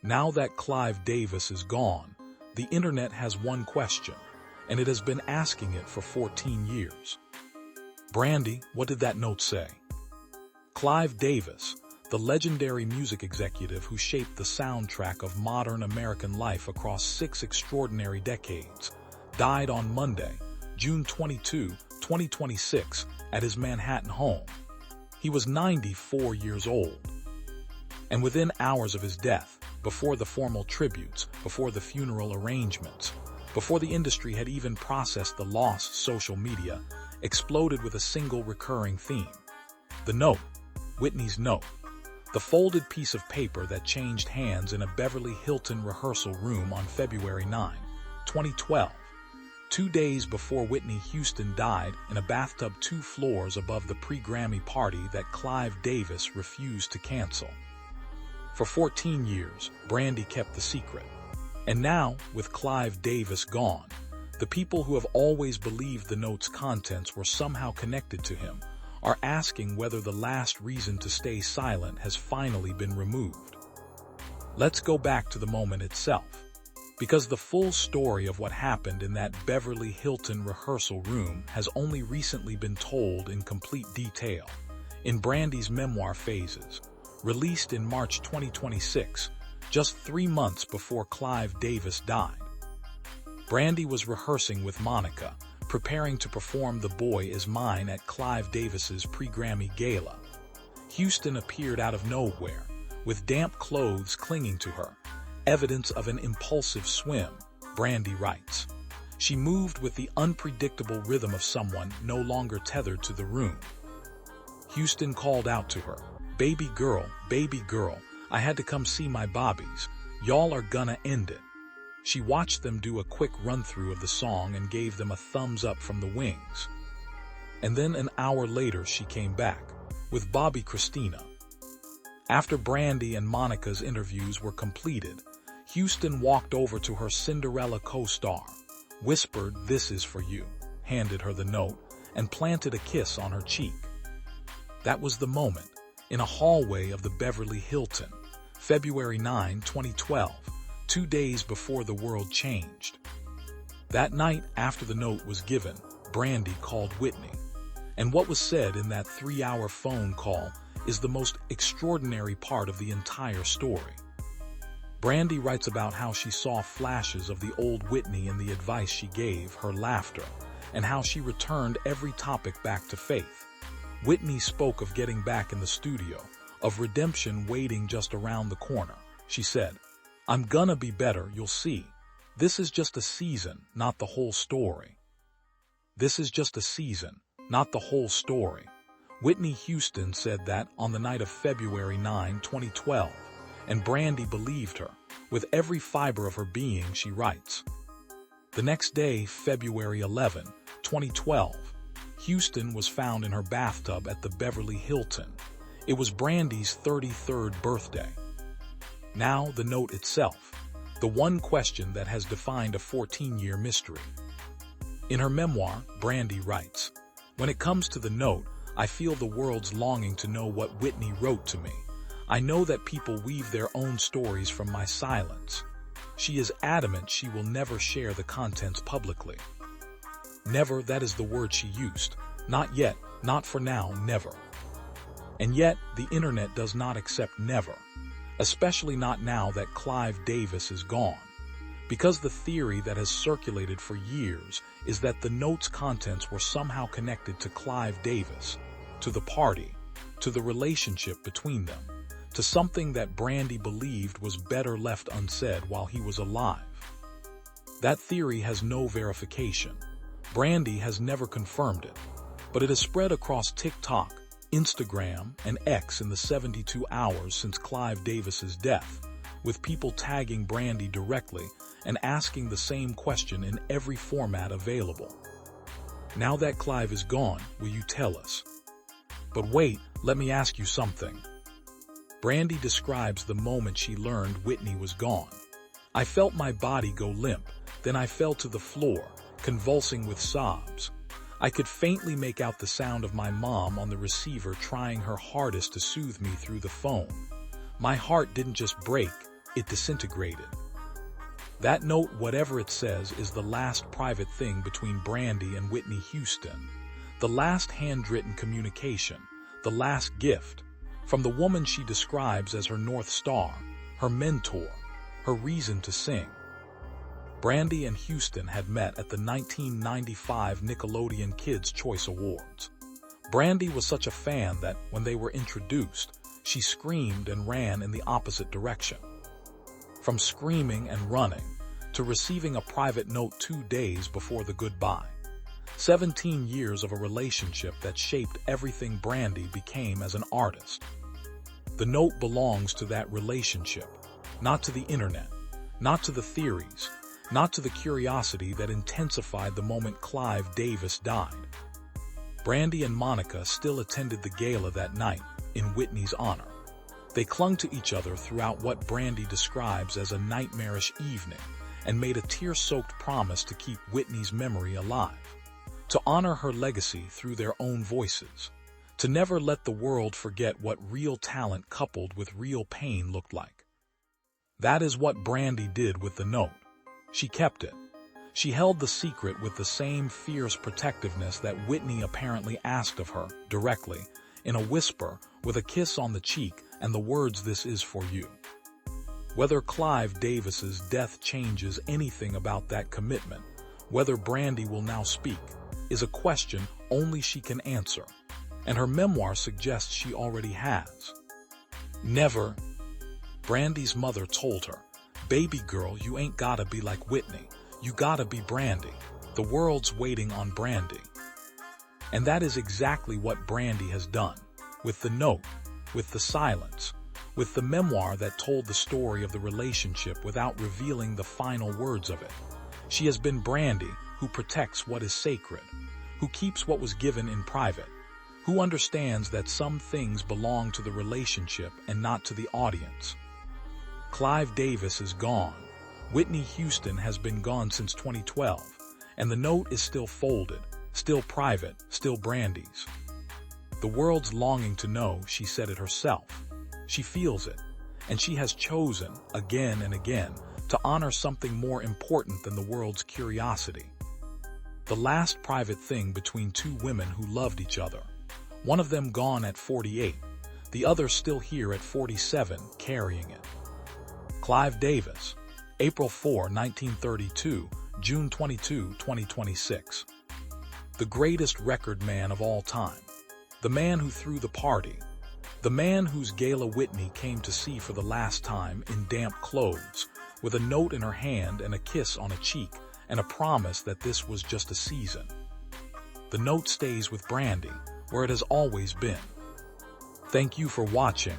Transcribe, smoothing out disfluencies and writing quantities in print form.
Now that Clive Davis is gone, the internet has one question, and it has been asking it for 14 years. Brandy, what did that note say? Clive Davis, the legendary music executive who shaped the soundtrack of modern American life across 6 extraordinary decades, died on Monday, June 22, 2026, at his Manhattan home. He was 94 years old. And within hours of his death, before the formal tributes, before the funeral arrangements, before the industry had even processed the loss, social media exploded with a single recurring theme. The note, Whitney's note, the folded piece of paper that changed hands in a Beverly Hilton rehearsal room on February 9, 2012, 2 days before Whitney Houston died in a bathtub 2 floors above the pre-Grammy party that Clive Davis refused to cancel. For 14 years, Brandy kept the secret. And now, with Clive Davis gone, the people who have always believed the note's contents were somehow connected to him are asking whether the last reason to stay silent has finally been removed. Let's go back to the moment itself, because the full story of what happened in that Beverly Hilton rehearsal room has only recently been told in complete detail, in Brandy's memoir Phases, released in March 2026, just 3 months before Clive Davis died. Brandy was rehearsing with Monica, preparing to perform The Boy Is Mine at Clive Davis's pre-Grammy gala. Houston appeared out of nowhere, with damp clothes clinging to her, evidence of an impulsive swim, Brandy writes. She moved with the unpredictable rhythm of someone no longer tethered to the room. Houston called out to her, baby girl, I had to come see my bobbies. Y'all are gonna end it." She watched them do a quick run-through of the song and gave them a thumbs up from the wings. And then an hour later she came back, with Bobby Christina. After Brandy and Monica's interviews were completed, Houston walked over to her Cinderella co-star, whispered, "This is for you," handed her the note, and planted a kiss on her cheek. That was the moment, in a hallway of the Beverly Hilton, February 9, 2012, 2 days before the world changed. That night, after the note was given, Brandy called Whitney. And what was said in that 3-hour phone call is the most extraordinary part of the entire story. Brandy writes about how she saw flashes of the old Whitney in the advice she gave, her laughter, and how she returned every topic back to faith. Whitney spoke of getting back in the studio, of redemption waiting just around the corner. She said, "I'm gonna be better, you'll see. This is just a season, not the whole story." This is just a season, not the whole story. Whitney Houston said that on the night of February 9, 2012, and Brandy believed her. With every fiber of her being, she writes. The next day, February 11, 2012, Houston was found in her bathtub at the Beverly Hilton. It was Brandy's 33rd birthday. Now the note itself, the one question that has defined a 14-year mystery. In her memoir, Brandy writes, "When it comes to the note, I feel the world's longing to know what Whitney wrote to me. I know that people weave their own stories from my silence. She is adamant she will never share the contents publicly." Never, that is the word she used. Not yet, not for now, never. And yet, the internet does not accept never, especially not now that Clive Davis is gone. Because the theory that has circulated for years is that the note's contents were somehow connected to Clive Davis, to the party, to the relationship between them, to something that Brandy believed was better left unsaid while he was alive. That theory has no verification. Brandy has never confirmed it, but it has spread across TikTok, Instagram, and X in the 72 hours since Clive Davis's death, with people tagging Brandy directly and asking the same question in every format available. Now that Clive is gone, will you tell us? But wait, let me ask you something. Brandy describes the moment she learned Whitney was gone. "I felt my body go limp, then I fell to the floor, convulsing with sobs. I could faintly make out the sound of my mom on the receiver trying her hardest to soothe me through the phone. My heart didn't just break, it disintegrated. That note, whatever it says, is the last private thing between Brandy and Whitney Houston, the last handwritten communication, the last gift, from the woman she describes as her North Star, her mentor, her reason to sing. Brandy and Houston had met at the 1995 Nickelodeon Kids' Choice Awards. Brandy was such a fan that, when they were introduced, she screamed and ran in the opposite direction. From screaming and running, to receiving a private note 2 days before the goodbye. 17 years of a relationship that shaped everything Brandy became as an artist. The note belongs to that relationship, not to the internet, not to the theories, not to the curiosity that intensified the moment Clive Davis died. Brandy and Monica still attended the gala that night, in Whitney's honor. They clung to each other throughout what Brandy describes as a nightmarish evening, and made a tear-soaked promise to keep Whitney's memory alive, to honor her legacy through their own voices, to never let the world forget what real talent coupled with real pain looked like. That is what Brandy did with the note. She kept it. She held the secret with the same fierce protectiveness that Whitney apparently asked of her, directly, in a whisper, with a kiss on the cheek and the words, "This is for you." Whether Clive Davis's death changes anything about that commitment, whether Brandy will now speak, is a question only she can answer, and her memoir suggests she already has. Never, Brandy's mother told her, "Baby girl, you ain't gotta be like Whitney. You gotta be Brandy. The world's waiting on Brandy." And that is exactly what Brandy has done, with the note, with the silence, with the memoir that told the story of the relationship without revealing the final words of it. She has been Brandy, who protects what is sacred, who keeps what was given in private, who understands that some things belong to the relationship and not to the audience. Clive Davis is gone. Whitney Houston has been gone since 2012, and the note is still folded, still private, still Brandy's. The world's longing to know, she said it herself. She feels it, and she has chosen, again and again, to honor something more important than the world's curiosity. The last private thing between two women who loved each other. One of them gone at 48, the other still here at 47, carrying it. Clive Davis, April 4, 1932, June 22, 2026. The greatest record man of all time. The man who threw the party. The man whose gala Whitney came to see for the last time in damp clothes, with a note in her hand and a kiss on a cheek, and a promise that this was just a season. The note stays with Brandy, where it has always been. Thank you for watching.